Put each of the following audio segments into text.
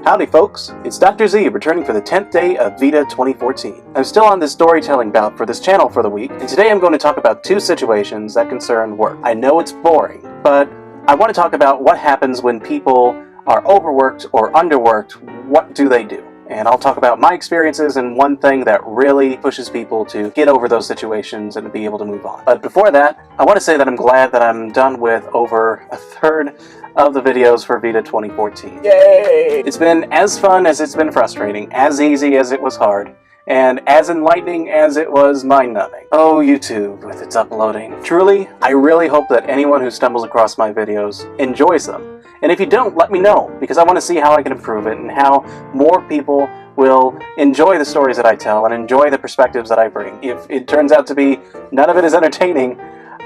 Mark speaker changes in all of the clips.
Speaker 1: Howdy folks, it's Dr. Z returning for the 10th day of VEDA 2014. I'm still on this storytelling bout for this channel for the week, and today I'm going to talk about two situations that concern work. I know it's boring, but I want to talk about what happens when people are overworked or underworked. What do they do? And I'll talk about my experiences and one thing that really pushes people to get over those situations and to be able to move on. But before that, I want to say that I'm glad that I'm done with over a third of the videos for VEDA 2014. Yay! It's been as fun as it's been frustrating, as easy as it was hard, and as enlightening as it was mind-numbing. Oh, YouTube with its uploading. Truly, I really hope that anyone who stumbles across my videos enjoys them. And if you don't, let me know, because I want to see how I can improve it and how more people will enjoy the stories that I tell and enjoy the perspectives that I bring. If it turns out to be none of it is entertaining,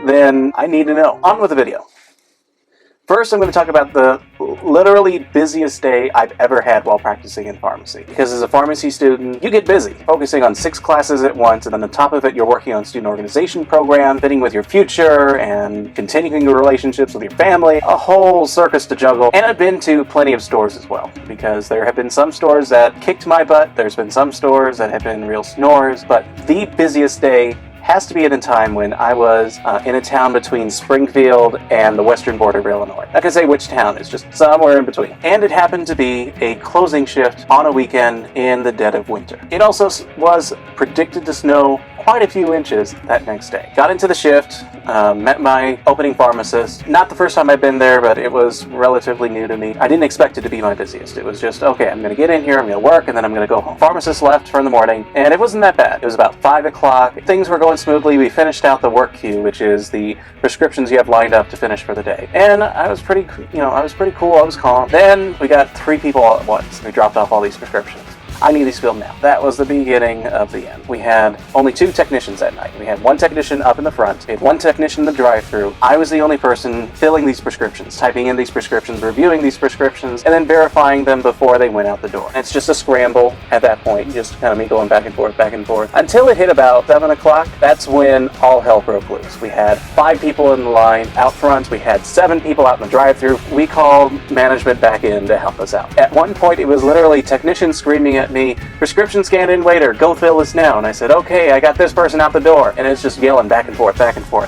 Speaker 1: then I need to know. On with the video. First, I'm going to talk about the literally busiest day I've ever had while practicing in pharmacy. Because as a pharmacy student, you get busy, focusing on 6 classes at once, and then on top of it, you're working on student organization program, fitting with your future, and continuing your relationships with your family, a whole circus to juggle. And I've been to plenty of stores as well, because there have been some stores that kicked my butt, there's been some stores that have been real snores, but the busiest day has to be at a time when I was in a town between Springfield and the western border of Illinois. I can say which town, it's just somewhere in between. And it happened to be a closing shift on a weekend in the dead of winter. It also was predicted to snow quite a few inches that next day. Got into the shift, met my opening pharmacist. Not the first time I've been there, but it was relatively new to me. I didn't expect it to be my busiest. It was just, okay, I'm gonna get in here, I'm gonna work, and then I'm gonna go home. Pharmacist left for the morning, and it wasn't that bad. It was about 5 o'clock. Things were going smoothly. We finished out the work queue, which is the prescriptions you have lined up to finish for the day. And I was pretty cool, I was calm. Then we got 3 people all at once. We dropped off all these prescriptions. I need these filled now. That was the beginning of the end. We had only 2 technicians that night. We had 1 technician up in the front, we had 1 technician in the drive-thru. I was the only person filling these prescriptions, typing in these prescriptions, reviewing these prescriptions, and then verifying them before they went out the door. And it's just a scramble at that point, just kind of me going back and forth, until it hit about 7 o'clock. That's when all hell broke loose. We had 5 people in the line out front. We had 7 people out in the drive-thru. We called management back in to help us out. At one point, it was literally technicians screaming at me, "Prescription scan in later, go fill this now." And I said, okay, I got this person out the door. And it's just yelling back and forth.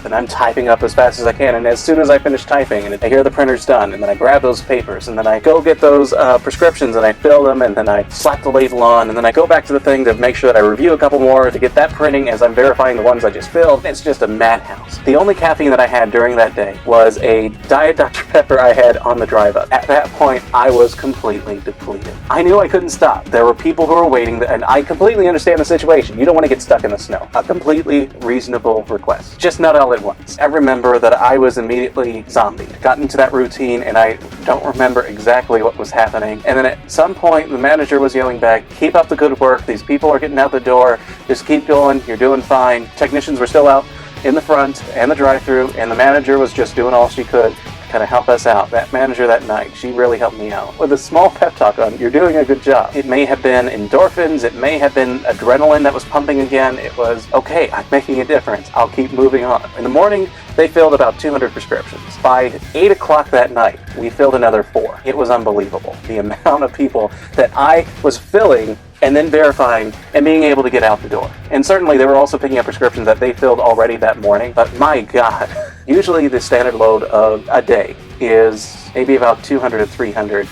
Speaker 1: And I'm typing up as fast as I can. And as soon as I finish typing, and I hear the printer's done, and then I grab those papers, and then I go get those prescriptions, and I fill them, and then I slap the label on, and then I go back to the thing to make sure that I review a couple more to get that printing as I'm verifying the ones I just filled. It's just a madhouse. The only caffeine that I had during that day was a Diet Dr. Pepper I had on the drive up. At that point, I was completely depleted. I knew I couldn't stop. There were people who were waiting, and I completely understand the situation. You don't want to get stuck in the snow. A completely reasonable request. Just not all at once. I remember that I was immediately zombied. Got into that routine, and I don't remember exactly what was happening. And then at some point, the manager was yelling back, "Keep up the good work. These people are getting out the door. Just keep going. You're doing fine." Technicians were still out in the front and the drive-thru, and the manager was just doing all she could to kind of help us out. That manager that night, she really helped me out with a small pep talk on, "You're doing a good job." It may have been endorphins, it may have been adrenaline that was pumping again. It was, okay, I'm making a difference. I'll keep moving on. In the morning, they filled about 200 prescriptions. By 8 o'clock that night, we filled another 4. It was unbelievable. The amount of people that I was filling and then verifying and being able to get out the door. And certainly they were also picking up prescriptions that they filled already that morning, but my God, usually the standard load of a day is maybe about 200 to 300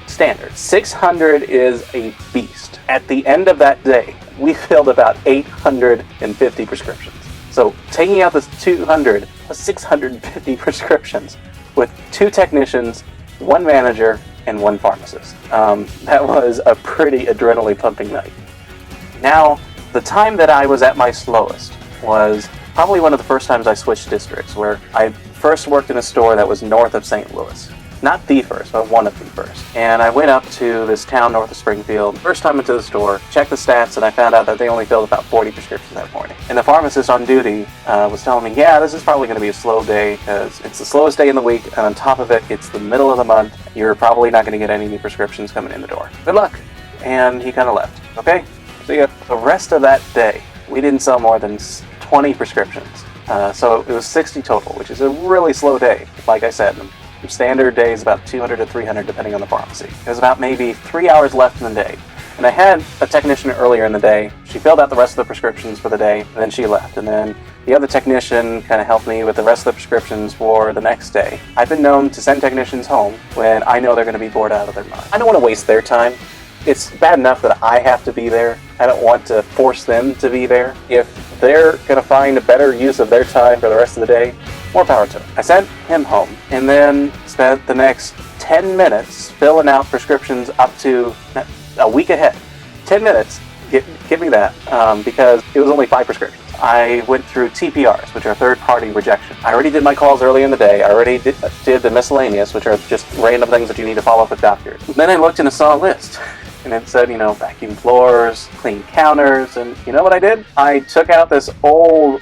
Speaker 1: standard. 600 is a beast. At the end of that day, we filled about 850 prescriptions. So taking out this 200, 650 prescriptions with 2 technicians, 1 manager, and 1 pharmacist. That was a pretty adrenaline pumping night. Now, the time that I was at my slowest was probably one of the first times I switched districts, where I first worked in a store that was north of St. Louis. Not the first, but one of the first. And I went up to this town north of Springfield. First time into the store, checked the stats, and I found out that they only filled about 40 prescriptions that morning. And the pharmacist on duty was telling me, yeah, this is probably going to be a slow day because it's the slowest day in the week, and on top of it, it's the middle of the month. You're probably not going to get any new prescriptions coming in the door. Good luck. And he kind of left. Okay, see ya. The rest of that day, we didn't sell more than 20 prescriptions. So it was 60 total, which is a really slow day. Like I said, Standard day is about 200 to 300 depending on the pharmacy. There's about maybe 3 hours left in the day. And I had a technician earlier in the day. She filled out the rest of the prescriptions for the day, and then she left. And then the other technician kind of helped me with the rest of the prescriptions for the next day. I've been known to send technicians home when I know they're going to be bored out of their mind. I don't want to waste their time. It's bad enough that I have to be there. I don't want to force them to be there. If they're going to find a better use of their time for the rest of the day, more power to them. I sent him home and then spent the next 10 minutes filling out prescriptions up to a week ahead. 10 minutes, give me that, because it was only 5 prescriptions. I went through TPRs, which are third-party rejection. I already did my calls early in the day. I already did the miscellaneous, which are just random things that you need to follow up with doctors. Then I looked and I saw a list, and it said, vacuum floors, clean counters, and you know what I did? I took out this old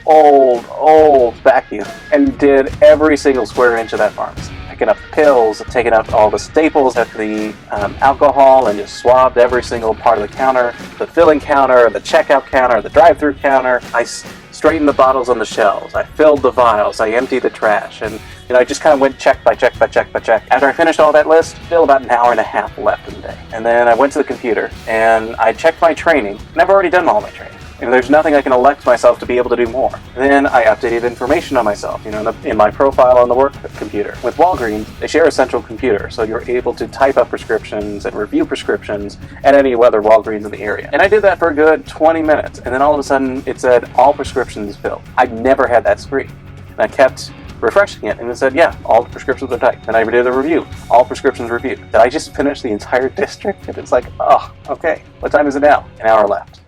Speaker 1: vacuum and did every single square inch of that pharmacy. Picking up the pills, taking up all the staples at the alcohol, and just swabbed every single part of the counter, the filling counter, the checkout counter, the drive-through counter. I straightened the bottles on the shelves. I filled the vials. I emptied the trash, and I just kind of went check by check by check by check. After I finished all that list, still about an hour and a half left in the day. And then I went to the computer and I checked my training, and I've already done all my training. And there's nothing I can elect myself to be able to do more. Then I updated information on myself, in my profile on the work computer. With Walgreens, they share a central computer, so you're able to type up prescriptions and review prescriptions at any other Walgreens in the area. And I did that for a good 20 minutes, and then all of a sudden it said, all prescriptions filled. I'd never had that screen. And I kept refreshing it, and it said, yeah, all the prescriptions are typed. And I did a review. All prescriptions reviewed. Did I just finish the entire district? And it's like, oh, okay. What time is it now? An hour left.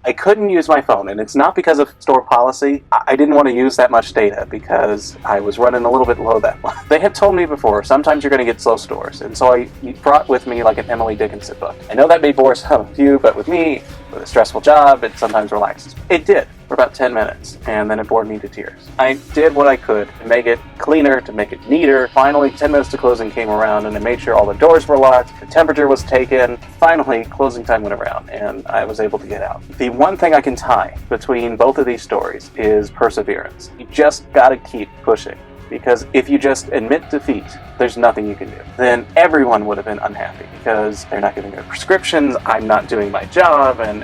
Speaker 1: I couldn't use my phone, and it's not because of store policy. I didn't want to use that much data because I was running a little bit low that month. They had told me before, sometimes you're going to get slow stores, and so I brought with me like an Emily Dickinson book. I know that may bore some of you, but with me, with a stressful job, it sometimes relaxes me. It did for about 10 minutes, and then it bored me to tears. I did what I could to make it cleaner, to make it neater. Finally, 10 minutes to closing came around, and I made sure all the doors were locked, the temperature was taken. Finally, closing time went around, and I was able to get out. The one thing I can tie between both of these stories is perseverance. You just gotta keep pushing. Because if you just admit defeat, there's nothing you can do. Then everyone would have been unhappy because they're not getting their prescriptions, I'm not doing my job, and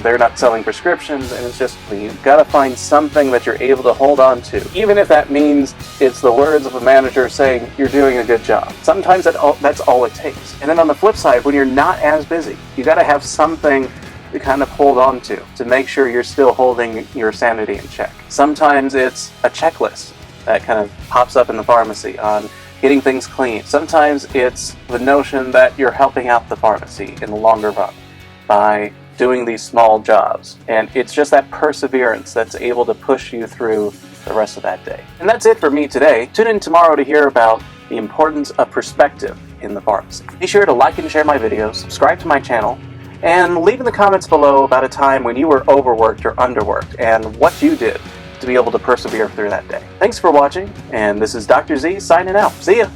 Speaker 1: they're not selling prescriptions, and it's just, you've got to find something that you're able to hold on to. Even if that means it's the words of a manager saying, you're doing a good job. Sometimes that's all it takes. And then on the flip side, when you're not as busy, you got to have something to kind of hold on to make sure you're still holding your sanity in check. Sometimes it's a checklist that kind of pops up in the pharmacy on getting things clean. Sometimes it's the notion that you're helping out the pharmacy in the longer run by doing these small jobs. And it's just that perseverance that's able to push you through the rest of that day. And that's it for me today. Tune in tomorrow to hear about the importance of perspective in the pharmacy. Be sure to like and share my videos, subscribe to my channel, and leave in the comments below about a time when you were overworked or underworked and what you did to be able to persevere through that day. Thanks for watching, and this is Dr. Z signing out. See ya!